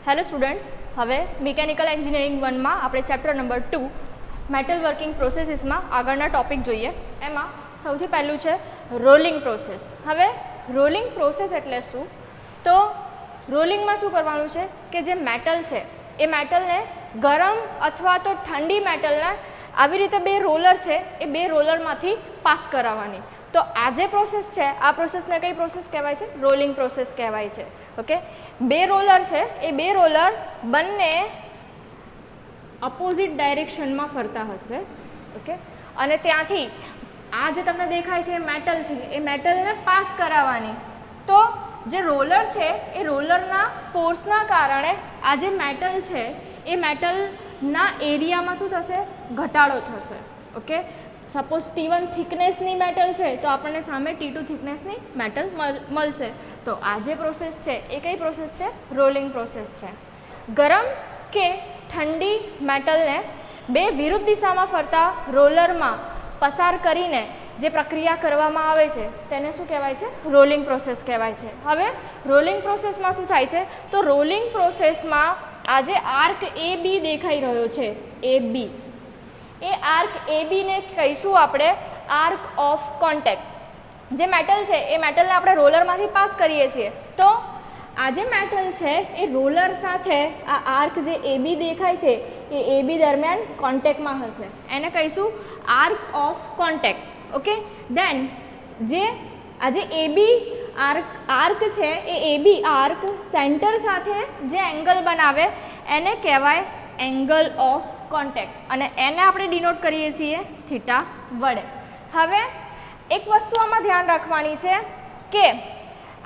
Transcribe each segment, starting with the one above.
Hello students, હવે mechanical engineering 1માં આપણે chapter number 2 metal working પ્રોસેસીસમાં આગળના ટોપિક જોઈએ. એમાં સૌથી પહેલું છે રોલિંગ પ્રોસેસ. હવે રોલિંગ પ્રોસેસ એટલે શું? તો રોલિંગમાં શું કરવાનું છે કે જે મેટલ છે એ મેટલને ગરમ અથવા તો ઠંડી મેટલને આવી રીતે બે રોલર છે એ બે રોલરમાંથી પાસ કરાવવાની. તો આ જે પ્રોસેસ છે આ પ્રોસેસને કઈ પ્રોસેસ કહેવાય છે? રોલિંગ પ્રોસેસ કહેવાય છે. ઓકે, બે રોલર છે એ બે રોલર બંને અપોઝિટ ડાયરેક્શનમાં ફરતા હશે. ઓકે, અને ત્યાંથી આ જે તમને દેખાય છે મેટલ છે એ મેટલને પાસ કરાવવાની. તો જે રોલર છે એ રોલરના ફોર્સના કારણે આ જે મેટલ છે એ મેટલના એરિયામાં શું થશે? ઘટાડો થશે. ઓકે, સપોઝ T1 થિકનેસની મેટલ છે તો આપણને સામે T2 થિકનેસની મેટલ મળશે. તો આ જે પ્રોસેસ છે એ કઈ પ્રોસેસ છે? રોલિંગ પ્રોસેસ છે. ગરમ કે ઠંડી મેટલને બે વિરુદ્ધ દિશામાં ફરતા રોલરમાં પસાર કરીને જે પ્રક્રિયા કરવામાં આવે છે તેને શું કહેવાય છે? રોલિંગ પ્રોસેસ કહેવાય છે. હવે રોલિંગ પ્રોસેસમાં શું થાય છે? તો રોલિંગ પ્રોસેસમાં આ જે આર્ક AB દેખાઈ રહ્યો છે AB, એ આર્ક ABને કહીશું આપણે આર્ક ઓફ કોન્ટેક્ટ. જે મેટલ છે એ મેટલને આપણે રોલરમાંથી પાસ કરીએ છીએ. તો આ જે મેટલ છે એ રોલર સાથે આ આર્ક જે AB દેખાય છે એ AB દરમિયાન કોન્ટેક્ટમાં હશે. એને કહીશું આર્ક ઓફ કોન્ટેક્ટ. ઓકે, દેન જે આ જે AB આર્ક છે એ AB આર્ક સેન્ટર સાથે જે એંગલ બનાવે એને કહેવાય એંગલ ઓફ કોન્ટેક્ટ, અને એને આપણે ડિનોટ કરીએ છીએ થીટા વડે. હવે એક વસ્તુ આમાં ધ્યાન રાખવાની છે કે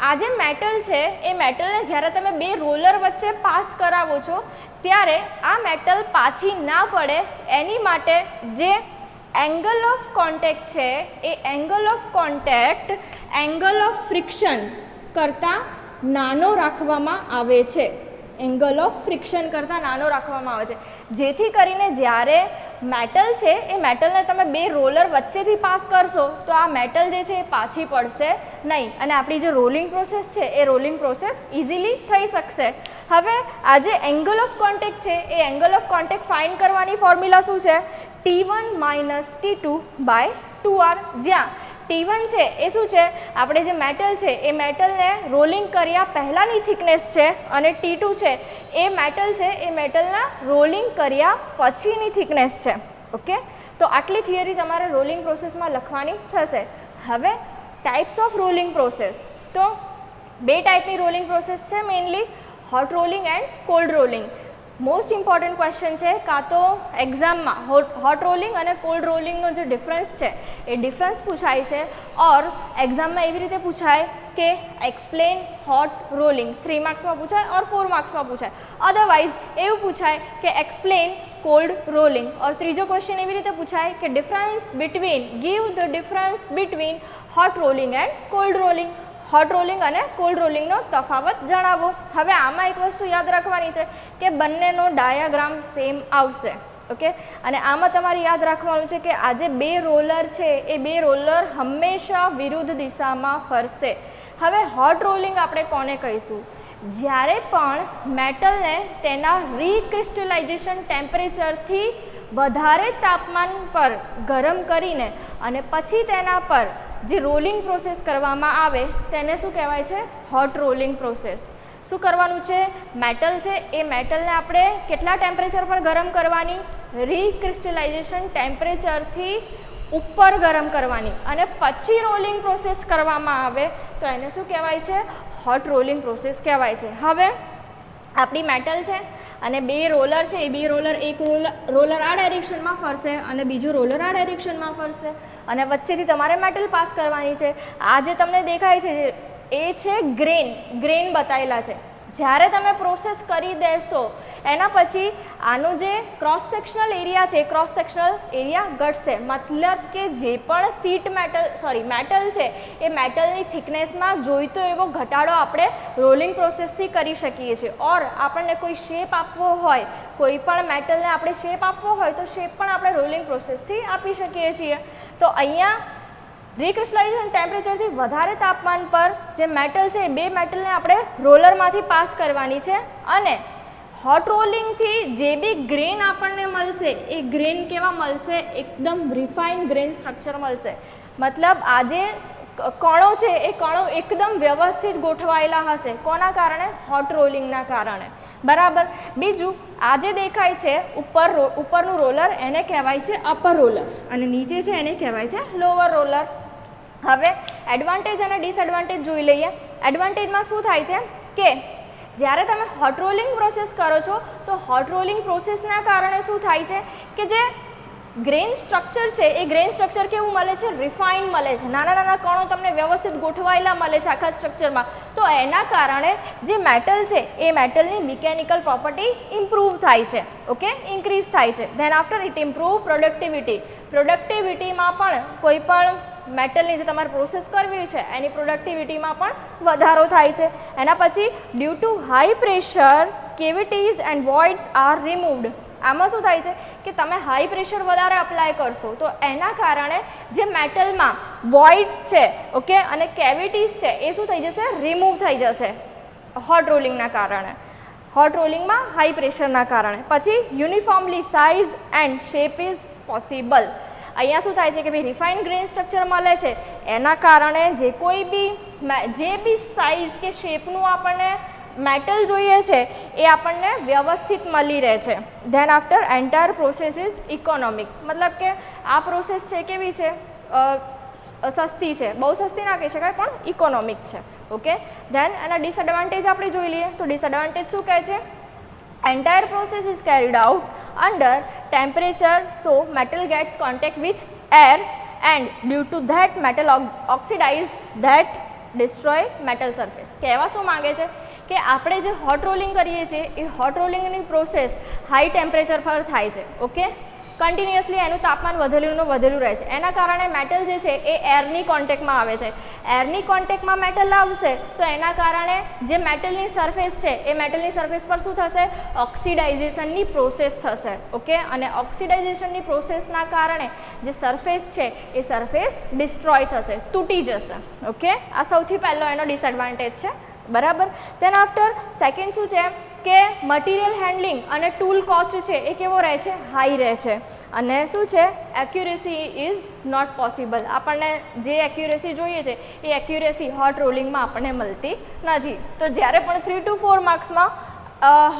આ જે મેટલ છે એ મેટલને જ્યારે તમે બે રોલર વચ્ચે પાસ કરાવો છો ત્યારે આ મેટલ પાછી ના પડે એની માટે જે એંગલ ઓફ કોન્ટેક્ટ છે એ angle of contact angle of friction કરતાં નાનો રાખવામાં આવે છે. એંગલ ઓફ ફ્રિક્શન કરતાં નાનો રાખવામાં આવે છે, જેથી કરીને જ્યારે મેટલ છે એ મેટલને તમે બે રોલર વચ્ચેથી પાસ કરશો તો આ મેટલ જે છે એ પાછી પડશે નહીં, અને આપણી જે રોલિંગ પ્રોસેસ છે એ રોલિંગ પ્રોસેસ ઇઝીલી થઈ શકશે. હવે આ જે એંગલ ઓફ કોન્ટેક્ટ છે એ એંગલ ઓફ કોન્ટેક્ટ ફાઇન્ડ કરવાની ફોર્મ્યુલા શું છે? T1 - T2/2R, જ્યાં T1 છે એ શું છે? આપણે જે મેટલ છે એ મેટલને રોલિંગ કર્યા પહેલાંની થિકનેસ છે, અને T2 છે એ મેટલ છે એ મેટલના રોલિંગ કર્યા પછીની થિકનેસ છે. ઓકે, તો આટલી થિયરી તમારે રોલિંગ પ્રોસેસમાં લખવાની થશે. હવે ટાઈપ્સ ઓફ રોલિંગ પ્રોસેસ. તો બે ટાઈપની રોલિંગ પ્રોસેસ છે mainly, hot rolling and cold rolling. Most important question છે કાં તો એક્ઝામમાં હોટ રોલિંગ અને કોલ્ડ રોલિંગનો જે ડિફરન્સ છે એ ડિફરન્સ પૂછાય છે, ઓર એક્ઝામમાં એવી રીતે પૂછાય કે એક્સપ્લેન હોટ રોલિંગ, 3 માર્ક્સમાં પૂછાય ઓર 4 માર્ક્સમાં પૂછાય. અધરવાઇઝ એવું પૂછાય કે એક્સપ્લેન કોલ્ડ રોલિંગ, ઓર ત્રીજો ક્વેશ્ચન એવી રીતે પૂછાય કે give the difference between hot rolling and cold rolling. Hot rolling અને કોલ્ડ રોલિંગનો તફાવત જણાવો. હવે આમાં એક વસ્તુ યાદ રાખવાની છે કે બંનેનો ડાયાગ્રામ સેમ આવશે. ઓકે, અને આમાં તમારે યાદ રાખવાનું છે કે આ જે બે રોલર છે એ બે રોલર હંમેશા વિરુદ્ધ દિશામાં ફરશે. હવે હોટ રોલિંગ આપણે કોને કહીશું? જ્યારે પણ મેટલને તેના રીક્રિસ્ટલાઇઝેશન ટેમ્પરેચરથી વધારે તાપમાન પર ગરમ કરીને અને પછી તેના પર જે રોલિંગ પ્રોસેસ કરવામાં આવે તેને શું કહેવાય છે? Hot rolling process. શું કરવાનું છે? મેટલ છે એ મેટલને આપણે કેટલા ટેમ્પરેચર પર ગરમ કરવાની? રીક્રિસ્ટલાઇઝેશન ટેમ્પરેચરથી ઉપર ગરમ કરવાની, અને પછી રોલિંગ પ્રોસેસ કરવામાં આવે તો એને શું કહેવાય છે? હોટ રોલિંગ પ્રોસેસ કહેવાય છે. હવે આપણી મેટલ છે અને બે રોલર છે એ બે રોલર, એક રોલર આ ડાયરેક્શનમાં ફરશે અને બીજું રોલર આ ડાયરેક્શનમાં ફરશે, અને વચ્ચેથી તમારે મેટલ પાસ કરવાની છે. આ જે તમને દેખાય છે એ છે ગ્રેન બતાવેલા છે. જ્યારે તમે પ્રોસેસ કરી દેશો એના પછી આનો જે ક્રોસ સેક્શનલ એરિયા છે ક્રોસ સેક્શનલ એરિયા ઘટશે. મતલબ કે જે પણ મેટલ છે એ મેટલની થિકનેસમાં જોઈતો એવો ઘટાડો આપણે રોલિંગ પ્રોસેસથી કરી શકીએ છીએ. ઓર આપણને કોઈ શેપ આપવો હોય, કોઈ પણ મેટલને આપણે શેપ આપવો હોય તો શેપ પણ આપણે રોલિંગ પ્રોસેસથી આપી શકીએ છીએ. તો અહીંયા રીક્રિસ્ટલાઇઝેશન ટેમ્પરેચરથી વધારે તાપમાન પર જે મેટલ છે એ બે મેટલને આપણે રોલરમાંથી પાસ કરવાની છે, અને હોટ રોલિંગથી જે બી ગ્રેન આપણને મળશે એ ગ્રેન કેવા મળશે, એકદમ રિફાઇન ગ્રેન સ્ટ્રક્ચર મળશે. મતલબ આ જે કણો છે એ કણો એકદમ વ્યવસ્થિત ગોઠવાયેલા હશે. કોના કારણે? હોટ રોલિંગના કારણે. બરાબર. બીજું, આ જે દેખાય છે ઉપરનું રોલર એને કહેવાય છે અપર રોલર અને નીચે છે એને કહેવાય છે લોઅર રોલર. હવે એડવાન્ટેજ અને ડિસએડવાન્ટેજ જોઈ લઈએ. એડવાન્ટેજમાં શું થાય છે કે જ્યારે તમે હોટ રોલિંગ પ્રોસેસ કરો છો તો હોટ રોલિંગ પ્રોસેસના કારણે શું થાય છે કે જે ગ્રેન સ્ટ્રક્ચર છે એ ગ્રેન સ્ટ્રક્ચર કેવું મળે છે, રિફાઇન મળે છે. નાના નાના કણો તમને વ્યવસ્થિત ગોઠવાયેલા મળે છે આખા સ્ટ્રક્ચરમાં. તો એના કારણે જે મેટલ છે એ મેટલની મિકેનિકલ પ્રોપર્ટી ઇમ્પ્રૂવ થાય છે. ઓકે, ઇન્ક્રીઝ થાય છે. Then after it improve productivity. પ્રોડક્ટિવિટીમાં પણ કોઈ પણ મેટલની જે તમારે પ્રોસેસ કરવી છે એની પ્રોડક્ટિવિટીમાં પણ વધારો થાય છે. એના પછી due to high pressure cavities and voids are removed. આમાં શું થાય છે કે તમે હાઈ પ્રેશર વધારે અપ્લાય કરશો તો એના કારણે જે મેટલમાં વોઇડ્સ છે, ઓકે, અને કેવિટીઝ છે એ શું થઈ જશે, રિમૂવ થઈ જશે હોટ રોલિંગના કારણે, હોટ રોલિંગમાં હાઈ પ્રેશરના કારણે. પછી uniformly size and shape is possible. અહીંયા શું થાય છે કે ભાઈ રિફાઇન ગ્રેન સ્ટ્રક્ચર મળે છે એના કારણે જે બી સાઇઝ કે શેપનું આપણને મેટલ જોઈએ છે એ આપણને વ્યવસ્થિત મળી રહે છે. Then after entire process is economic. મતલબ કે આ પ્રોસેસ છે કેવી છે, સસ્તી છે. બહુ સસ્તી ના કહી શકાય પણ ઇકોનોમિક છે. ઓકે. ધેન એના ડિસએડવાન્ટેજ આપણે જોઈ લઈએ. તો ડિસએડવાન્ટેજ શું કહે છે, entire process is carried out under temperature, so metal gets contact with air and due to that metal oxidized that destroy metal surface. કહેવા શું માંગે છે કે આપણે જે હોટ રોલિંગ કરીએ છીએ એ હોટ રોલિંગની પ્રોસેસ હાઈ ટેમ્પરેચર પર થાય છે. ઓકે, કન્ટિન્યુઅસલી એનું તાપમાન વધેલું રહે છે. એના કારણે મેટલ જે છે એ એરની કોન્ટેક્ટમાં આવે છે. એરની કોન્ટેક્ટમાં મેટલ આવશે તો એના કારણે જે મેટલની સરફેસ છે એ મેટલની સરફેસ પર શું થશે, ઓક્સિડાઇઝેશનની પ્રોસેસ થશે. ઓકે, અને ઓક્સિડાઇઝેશનની પ્રોસેસના કારણે જે સરફેસ છે એ સરફેસ ડિસ્ટ્રોય થશે, તૂટી જશે. ઓકે, આ સૌથી પહેલો એનો ડિસએડવાન્ટેજ છે. બરાબર. તેન આફ્ટર સેકન્ડ શું છે કે મટીરિયલ હેન્ડલિંગ અને ટૂલ કોસ્ટ છે એ કેવો રહે છે, હાઈ રહે છે. અને શું છે, એક્યુરેસી ઇઝ નોટ પોસિબલ. આપણને જે એક્યુરેસી જોઈએ છે એ એક્યુરેસી હોટ રોલિંગમાં આપણને મળતી નથી. તો જ્યારે પણ 3 to 4 માર્ક્સમાં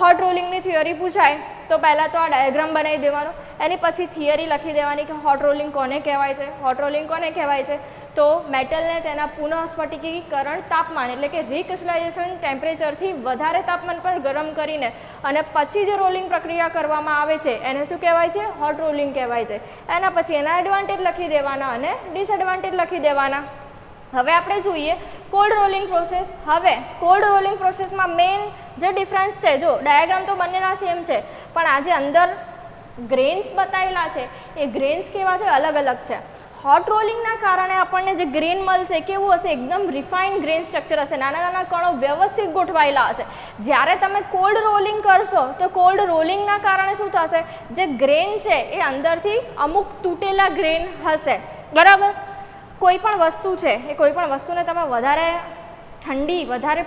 હોટ રોલિંગની થિયરી પૂછાય તો પહેલાં તો આ ડાયાગ્રામ બનાવી દેવાનો, એની પછી થિયરી લખી દેવાની કે હોટ રોલિંગ કોને કહેવાય છે. હોટ રોલિંગ કોને કહેવાય છે તો મેટલને તેના પુનઃસ્ફટિકીકરણ તાપમાન એટલે કે રિક્રિસ્ટલાઇઝેશન ટેમ્પરેચરથી વધારે તાપમાન પર ગરમ કરીને અને પછી જે રોલિંગ પ્રક્રિયા કરવામાં આવે છે એને શું કહેવાય છે, હોટ રોલિંગ કહેવાય છે. એના પછી એના એડવાન્ટેજ લખી દેવાના અને ડિસએડવાન્ટેજ લખી દેવાના. હવે આપણે જોઈએ કોલ્ડ રોલિંગ પ્રોસેસ. હવે કોલ્ડ રોલિંગ પ્રોસેસમાં મેઇન જે ડિફરન્સ છે, જો ડાયાગ્રામ તો બંનેના સેમ છે પણ આ જે અંદર ગ્રેન્સ બતાવેલા છે એ ગ્રેન્સ કેવા છે, અલગ અલગ છે. હોટ રોલિંગના કારણે આપણને જે ગ્રેન મળશે કેવું હશે, એકદમ રિફાઇન ગ્રેન સ્ટ્રક્ચર હશે, નાના નાના કણો વ્યવસ્થિત ગોઠવાયેલા હશે. જ્યારે તમે કોલ્ડ રોલિંગ કરશો તો કોલ્ડ રોલિંગના કારણે શું થશે, જે ગ્રેન છે એ અંદરથી અમુક તૂટેલા ગ્રેન હશે. બરાબર. કોઈ પણ વસ્તુ છે એ કોઈ પણ વસ્તુને તમે વધારે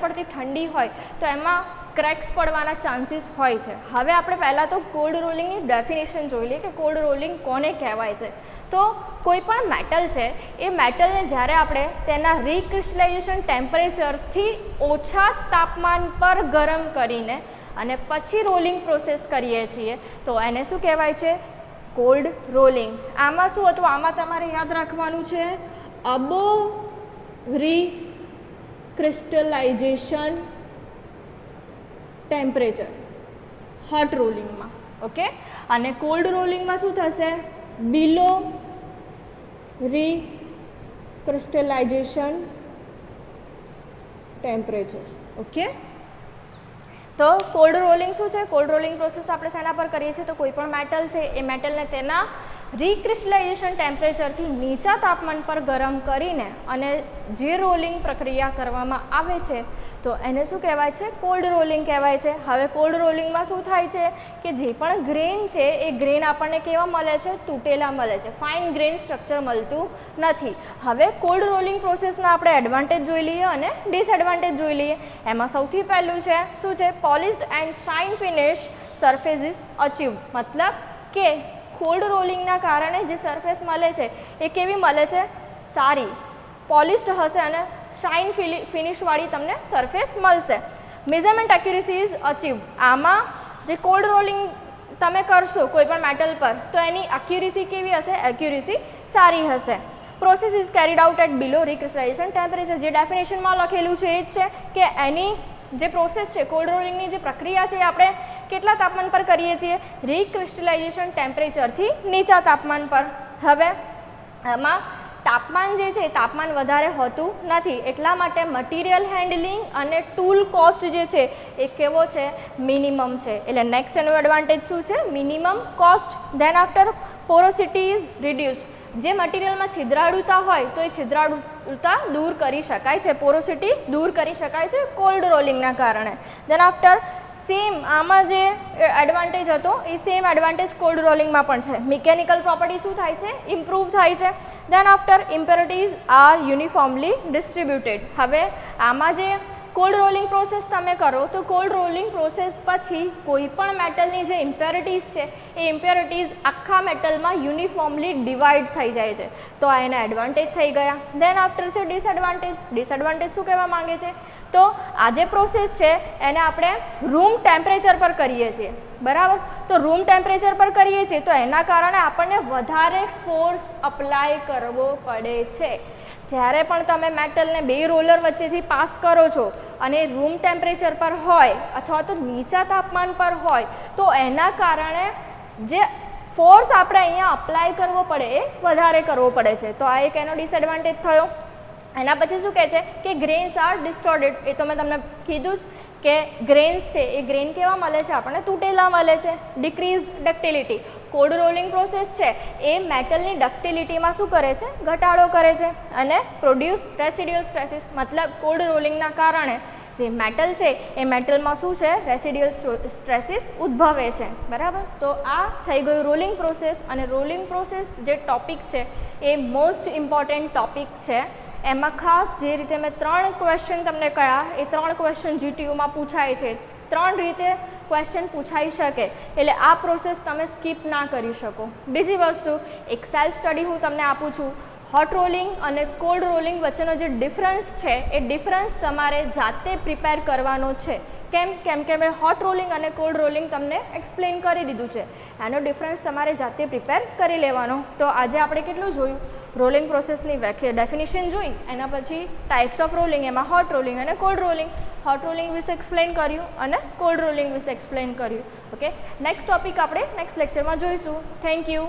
પડતી ઠંડી હોય તો એમાં ક્રેક્સ પડવાના ચાન્સીસ હોય છે. હવે આપણે પહેલાં તો કોલ્ડ રોલિંગની ડેફિનેશન જોઈ લઈએ કે કોલ્ડ રોલિંગ કોને કહેવાય છે. તો કોઈ પણ મેટલ છે એ મેટલને જ્યારે આપણે તેના રિક્રિસ્ટલાઇઝેશન ટેમ્પરેચરથી ઓછા તાપમાન પર ગરમ કરીને અને પછી રોલિંગ પ્રોસેસ કરીએ છીએ તો એને શું કહેવાય છે, કોલ્ડ રોલિંગ. આમાં શું હતું, આમાં તમારે યાદ રાખવાનું છે અબોવ રિક્રિસ્ટલાઇઝેશન ટેમ્પરેચર હોટ રોલિંગમાં. ઓકે, અને કોલ્ડ રોલિંગમાં શું થશે, બિલો રિક્રિસ્ટલાઇઝેશન ટેમ્પરેચર. ઓકે, તો કોલ્ડ રોલિંગ શું છે, કોલ્ડ રોલિંગ પ્રોસેસ આપણે શેના પર કરીએ છીએ તો કોઈ પણ મેટલ છે એ મેટલને તેના રીક્રિસ્ટલાઇઝેશન ટેમ્પરેચરથી નીચા તાપમાન પર ગરમ કરીને અને જે રોલિંગ પ્રક્રિયા કરવામાં આવે છે તો એને શું કહેવાય છે? કોલ્ડ રોલિંગ કહેવાય છે. હવે કોલ્ડ રોલિંગમાં શું થાય છે કે જે પણ ગ્રેન છે એ ગ્રેન આપણને કેવા મળે છે? તૂટેલા મળે છે, ફાઇન ગ્રેન સ્ટ્રક્ચર મળતું નથી. હવે કોલ્ડ રોલિંગ પ્રોસેસના આપણે એડવાન્ટેજ જોઈ લઈએ અને ડિસએડવાન્ટેજ જોઈ લઈએ. એમાં સૌથી પહેલું છે શું છે? Polished and shine finish surface is achieve. મતલબ કે કોલ્ડ રોલિંગના કારણે જે સરફેસ મળે છે એ કેવી મળે છે? સારી, પોલિશ્ડ હશે અને શાઇન ફિનિશવાળી તમને સરફેસ મળશે. Measurement accuracy is achieve. આમાં જે કોલ્ડ રોલિંગ તમે કરશો કોઈ પણ મેટલ પર તો એની એક્યુરેસી કેવી હશે? એક્યુરેસી સારી હશે. Process is carried out at below recrystallization temperature. જે ડેફિનેશનમાં લખેલું છે એ જ છે કે એની જે પ્રોસેસ છે કોલ્ડ રોલિંગની જે પ્રક્રિયા છે એ આપણે કેટલા તાપમાન પર કરીએ છીએ? રીક્રિસ્ટલાઇઝેશન ટેમ્પરેચરથી નીચા તાપમાન પર. હવે આમાં તાપમાન જે છે તાપમાન વધારે હોતું નથી, એટલા માટે મટીરિયલ હેન્ડલિંગ અને ટૂલ કોસ્ટ જે છે એ કેવો છે? મિનિમમ છે. એટલે નેક્સ્ટ એનું એડવાન્ટેજ શું છે? Minimum cost. Than after porosity is reduce. જે મટીરિયલમાં છિદ્રાળુતા હોય તો એ છિદ્રાળુતા દૂર કરી શકાય છે, પોરોસિટી દૂર કરી શકાય છે કોલ્ડ રોલિંગના કારણે. ધેન આફ્ટર સેમ આમાં જે એડવાન્ટેજ હતો એ સેમ એડવાન્ટેજ કોલ્ડ રોલિંગમાં પણ છે. મિકેનિકલ પ્રોપર્ટી શું થાય છે? ઇમ્પ્રૂવ થાય છે. Then after impurities are uniformly distributed. હવે આમાં જે કોલ્ડ રોલિંગ પ્રોસેસ તમે કરો તો કોલ્ડ રોલિંગ પ્રોસેસ પછી કોઈ પણ મેટલની જે ઇમ્પ્યોરિટીઝ છે એ ઇમ્પ્યોરિટીઝ આખા મેટલમાં યુનિફોર્મલી ડિવાઈડ થઈ જાય છે. તો આ એના એડવાન્ટેજ થઈ ગયા. ધેન આફ્ટર છે ડિસએડવાન્ટેજ. ડિસએડવાન્ટેજ શું કહેવા માંગે છે? તો આ જે પ્રોસેસ છે એને આપણે રૂમ ટેમ્પરેચર પર કરીએ છીએ, બરાબર? તો રૂમ ટેમ્પરેચર પર કરીએ છીએ તો એના કારણે આપણને વધારે ફોર્સ અપ્લાય કરવો પડે છે. જ્યારે પણ તમે મેટલને બે રોલર વચ્ચેથી પાસ કરો છો અને રૂમ ટેમ્પરેચર પર હોય અથવા તો નીચા તાપમાન પર હોય તો એના કારણે જે ફોર્સ આપણે અહીંયા અપ્લાય કરવો પડે એ વધારે કરવો પડે છે. તો આ એક એનો ડિસએડવાન્ટેજ થયો. એના પછી શું કહે છે કે ગ્રેન્સ આર ડિસ્ટોર્ટેડ. એ તો મેં તમને કીધું જ કે ગ્રેન્સ છે એ ગ્રેન કેવા મળે છે? આપણને તૂટેલા મળે છે. Decrease ductility. Cold rolling process છે એ મેટલની ડક્ટિલિટીમાં શું કરે છે? ઘટાડો કરે છે. અને પ્રોડ્યુસ રેસિડ્યુઅલ સ્ટ્રેસીસ. મતલબ કોલ્ડ રોલિંગના કારણે જે મેટલ છે એ મેટલમાં શું છે? રેસિડ્યુઅલ સ્ટ્રેસીસ ઉદ્ભવે છે, બરાબર? તો આ થઈ ગયું રોલિંગ પ્રોસેસ. અને રોલિંગ પ્રોસેસ જે ટોપિક છે એ મોસ્ટ ઇમ્પોર્ટન્ટ ટોપિક છે. એમાં ખાસ જે રીતે મેં 3 ક્વેશ્ચન તમને કહ્યા એ 3 ક્વેશ્ચન જીટીયુમાં પૂછાય છે. 3 રીતે ક્વેશ્ચન પૂછાઈ શકે, એટલે આ પ્રોસેસ તમે સ્કીપ ના કરી શકો. બીજી વસ્તુ, એક સેલ્ફ સ્ટડી હું તમને આપું છું. હોટ રોલિંગ અને કોલ્ડ રોલિંગ વચ્ચેનો જે ડિફરન્સ છે એ ડિફરન્સ તમારે જાતે પ્રિપેર કરવાનો છે. કેમ કે મેં હોટ રોલિંગ અને કોલ્ડ રોલિંગ તમને એક્સપ્લેન કરી દીધું છે. એનો ડિફરન્સ તમારે જાતે પ્રિપેર કરી લેવાનો. તો આજે આપણે કેટલું જોયું? રોલિંગ પ્રોસેસની ડેફિનેશન જોઈ, એના પછી ટાઈપ્સ ઓફ રોલિંગ, એમાં હોટ રોલિંગ અને કોલ્ડ રોલિંગ. હોટ રોલિંગ વિશે એક્સપ્લેન કર્યું અને કોલ્ડ રોલિંગ વિશે એક્સપ્લેન કર્યું. ઓકે, નેક્સ્ટ ટોપિક આપણે નેક્સ્ટ લેક્ચરમાં જોઈશું. Thank you.